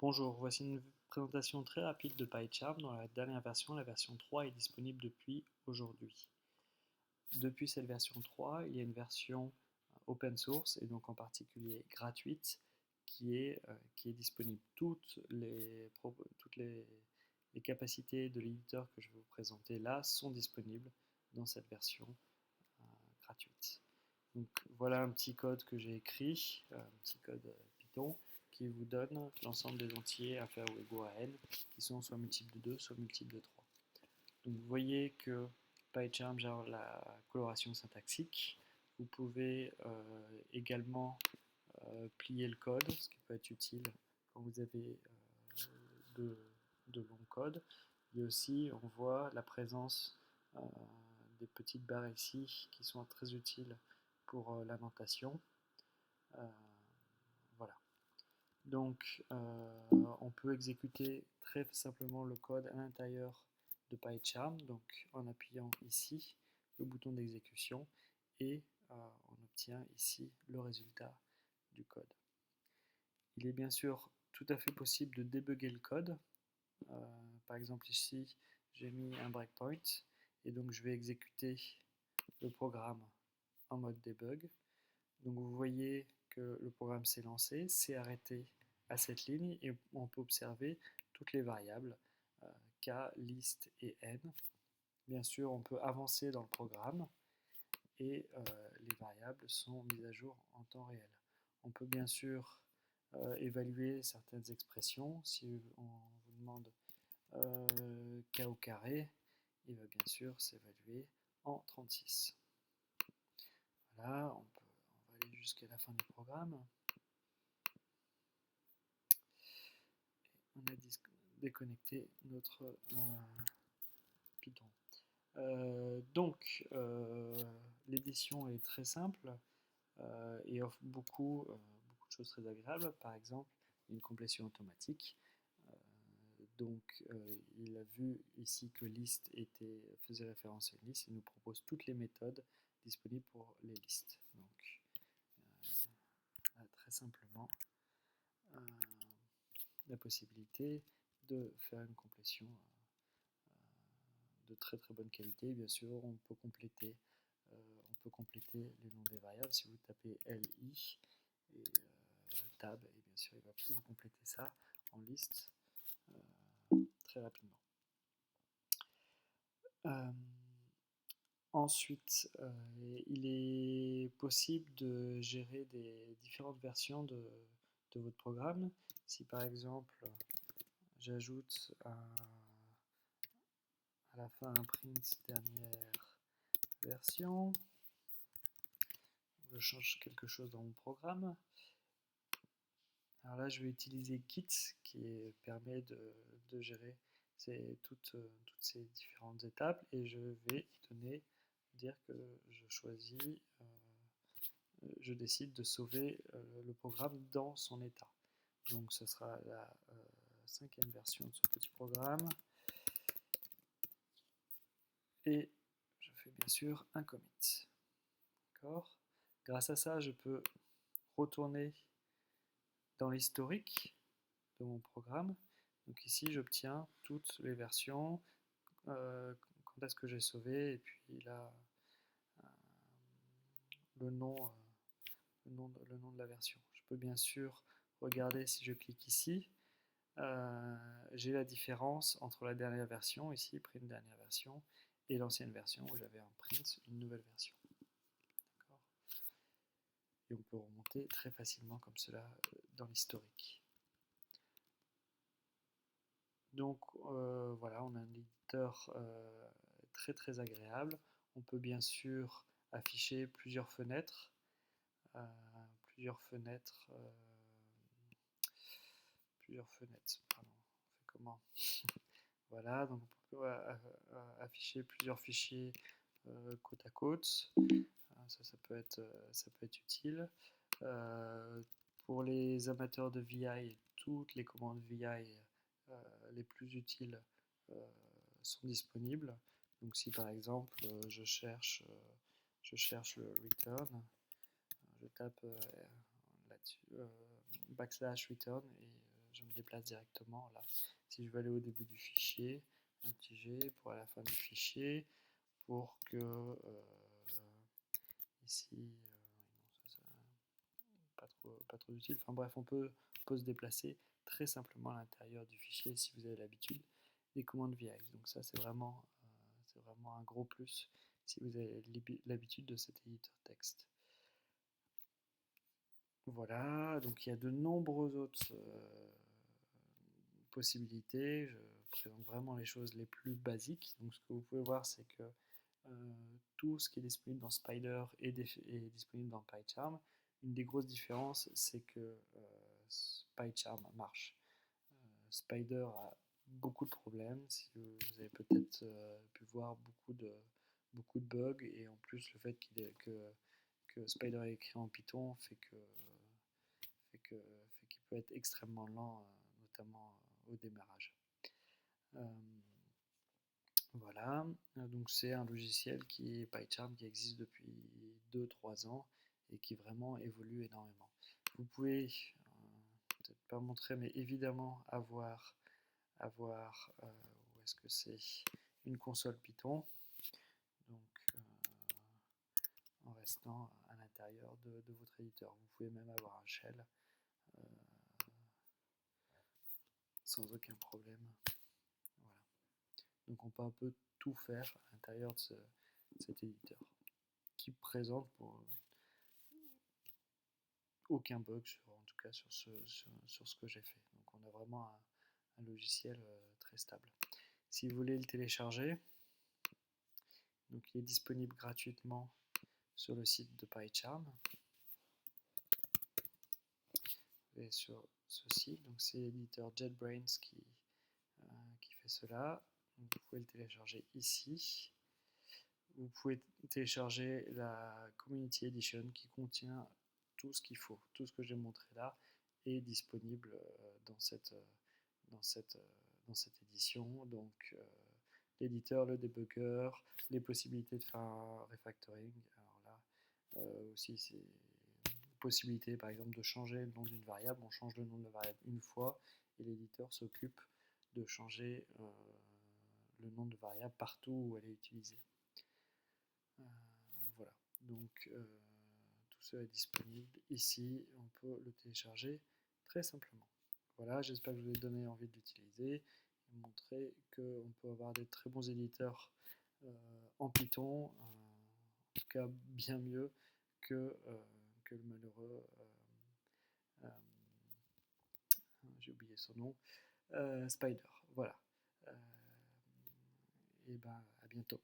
Bonjour, voici une présentation très rapide de PyCharm. Dans la dernière version, la version 3 est disponible depuis aujourd'hui. Depuis cette version 3, il y a une version open source et donc en particulier gratuite qui est disponible. Toutes les capacités de l'éditeur que je vais vous présenter là sont disponibles dans cette version gratuite. Donc voilà un petit code que j'ai écrit, un petit code Python qui vous donne l'ensemble des entiers à faire ou égaux à n qui sont soit multiples de 2, soit multiples de 3. Donc vous voyez que PyCharm gère la coloration syntaxique. Vous pouvez également plier le code, ce qui peut être utile quand vous avez de, de longs codes. Et aussi, on voit la présence des petites barres ici qui sont très utiles pour l'indentation. Voilà. Donc, on peut exécuter très simplement le code à l'intérieur de PyCharm, donc en appuyant ici le bouton d'exécution et on obtient ici le résultat du code. Il est bien sûr tout à fait possible de débugger le code. Par exemple ici, j'ai mis un breakpoint et donc je vais exécuter le programme en mode debug. Donc vous voyez que le programme s'est lancé, s'est arrêté à cette ligne et on peut observer toutes les variables k, list et n. Bien sûr, on peut avancer dans le programme et les variables sont mises à jour en temps réel. On peut bien sûr évaluer certaines expressions. Si on vous demande k au carré, il va bien sûr s'évaluer en 36. Voilà, on va aller jusqu'à la fin du programme. On a déconnecté notre Python. Donc, l'édition est très simple et offre beaucoup de choses très agréables. Par exemple, une complétion automatique. Donc, il a vu ici que list faisait référence à une liste. Il nous propose toutes les méthodes disponibles pour les listes. Donc, très simplement, la possibilité de faire une complétion de très très bonne qualité. Bien sûr, on peut compléter les noms des variables. Si vous tapez li et tab, et bien sûr, il va vous compléter ça en liste très rapidement. Ensuite, il est possible de gérer des différentes versions de votre programme. Si par exemple, j'ajoute à la fin un print dernière version, je change quelque chose dans mon programme. Alors là, je vais utiliser Git qui permet de gérer toutes ces différentes étapes et je vais dire que je décide de sauver le programme dans son état. Donc ce sera la 5e version de ce petit programme et je fais bien sûr un commit. D'accord ? Grâce à ça, je peux retourner dans l'historique de mon programme. Donc ici, j'obtiens toutes les versions, quand est-ce que j'ai sauvé, et puis là, le nom de la version. Je peux bien sûr regarder si je clique ici. J'ai la différence entre la dernière version, ici, print dernière version, et l'ancienne version où j'avais un print, une nouvelle version. Et on peut remonter très facilement comme cela dans l'historique. Donc voilà, on a un éditeur très très agréable. On peut bien sûr afficher plusieurs fenêtres. Pardon, on fait comment? Voilà, donc on peut afficher plusieurs fichiers côte à côte. Ça peut être utile. Pour les amateurs de VI, toutes les commandes VI les plus utiles sont disponibles. Donc si par exemple je cherche le return, je tape là-dessus \return et je me déplace directement là. Si je veux aller au début du fichier, un petit G pour à la fin du fichier, pour que ici, non, ça, pas trop utile. Enfin bref, on peut se déplacer très simplement à l'intérieur du fichier si vous avez l'habitude des commandes VX. Donc ça, c'est vraiment un gros plus si vous avez l'habitude de cet éditeur texte. Voilà, donc il y a de nombreuses autres possibilités. Je présente vraiment les choses les plus basiques. Donc ce que vous pouvez voir, c'est que tout ce qui est disponible dans Spider est disponible dans PyCharm. Une des grosses différences, c'est que PyCharm marche. Spider a beaucoup de problèmes. Si vous avez peut-être pu voir beaucoup de bugs, et en plus le fait que Spider est écrit en Python qu'il peut être extrêmement lent, notamment au démarrage. Voilà, donc c'est un logiciel qui est PyCharm qui existe depuis 2-3 ans et qui vraiment évolue énormément. Vous pouvez, peut-être pas montrer, mais évidemment avoir où est-ce que c'est, une console Python, donc en restant à l'intérieur de votre éditeur. Vous pouvez même avoir un shell sans aucun problème. Voilà. Donc on peut un peu tout faire à l'intérieur de cet éditeur, qui présente pour aucun bug, en tout cas sur ce que j'ai fait. Donc on a vraiment un logiciel très stable. Si vous voulez le télécharger, donc il est disponible gratuitement sur le site de PyCharm. Et sur ceci, donc c'est l'éditeur JetBrains qui fait cela. Donc vous pouvez le télécharger ici. Vous pouvez télécharger la Community Edition qui contient tout ce qu'il faut. Tout ce que j'ai montré là est disponible dans cette édition. Donc l'éditeur, le debugger, les possibilités de faire un refactoring. Alors là aussi, c'est possibilité par exemple de changer le nom d'une variable. On change le nom de la variable une fois et l'éditeur s'occupe de changer le nom de variable partout où elle est utilisée. Voilà, donc tout ça est disponible ici. On peut le télécharger très simplement. Voilà, j'espère que je vous ai donné envie de l'utiliser et montrer qu'on peut avoir des très bons éditeurs en Python, en tout cas bien mieux que le malheureux, j'ai oublié son nom, Spider. Voilà. Et ben à bientôt.